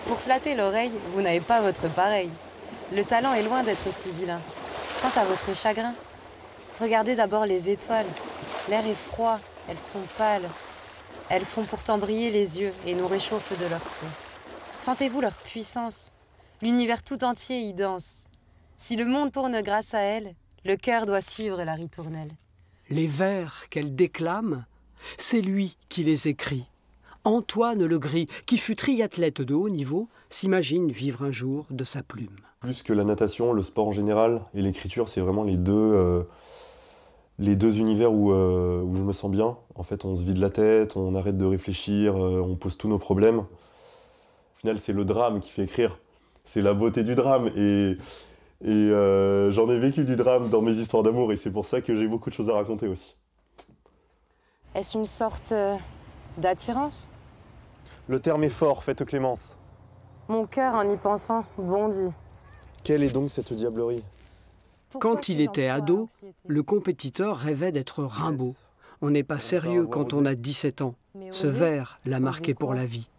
Pour flatter l'oreille, vous n'avez pas votre pareil. Le talent est loin d'être si vilain. Quant à votre chagrin, regardez d'abord les étoiles. L'air est froid, elles sont pâles. Elles font pourtant briller les yeux et nous réchauffent de leur feu. Sentez-vous leur puissance. L'univers tout entier y danse. Si le monde tourne grâce à elles, le cœur doit suivre la ritournelle. Les vers qu'elle déclame, c'est lui qui les écrit. Antoine Legris, qui fut triathlète de haut niveau, s'imagine vivre un jour de sa plume. Plus que la natation, le sport en général et l'écriture, c'est vraiment les deux univers où je me sens bien. En fait, on se vide la tête, on arrête de réfléchir, on pose tous nos problèmes. Au final, c'est le drame qui fait écrire. C'est la beauté du drame. Et j'en ai vécu du drame dans mes histoires d'amour et c'est pour ça que j'ai beaucoup de choses à raconter aussi. Est-ce une sorte d'attirance ? Le terme est fort, faites clémence. Mon cœur, en y pensant, bondit. Quelle est donc cette diablerie ? Quand il était ado, le compétiteur rêvait d'être Rimbaud. On n'est pas sérieux quand on a 17 ans. Ce vers l'a marqué pour la vie.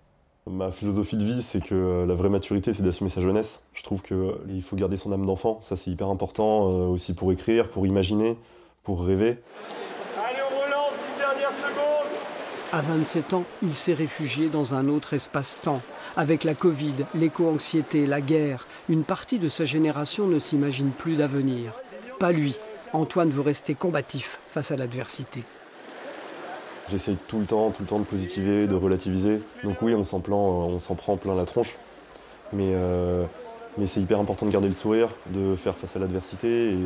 Ma philosophie de vie, c'est que la vraie maturité, c'est d'assumer sa jeunesse. Je trouve qu'il faut garder son âme d'enfant. Ça, c'est hyper important aussi pour écrire, pour imaginer, pour rêver. Allez, on relance, 10 dernières secondes. À 27 ans, il s'est réfugié dans un autre espace-temps. Avec la Covid, l'éco-anxiété, la guerre, une partie de sa génération ne s'imagine plus d'avenir. Pas lui. Antoine veut rester combatif face à l'adversité. J'essaye tout le temps de positiver, de relativiser. Donc oui, on s'en prend plein la tronche. Mais c'est hyper important de garder le sourire, de faire face à l'adversité. Et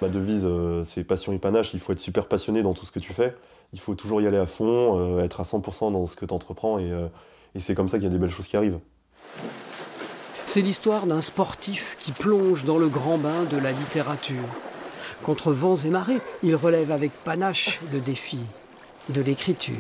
ma devise, c'est passion et panache. Il faut être super passionné dans tout ce que tu fais. Il faut toujours y aller à fond, être à 100% dans ce que tu entreprends. Et c'est comme ça qu'il y a des belles choses qui arrivent. C'est l'histoire d'un sportif qui plonge dans le grand bain de la littérature. Contre vents et marées, il relève avec panache le défi de l'écriture.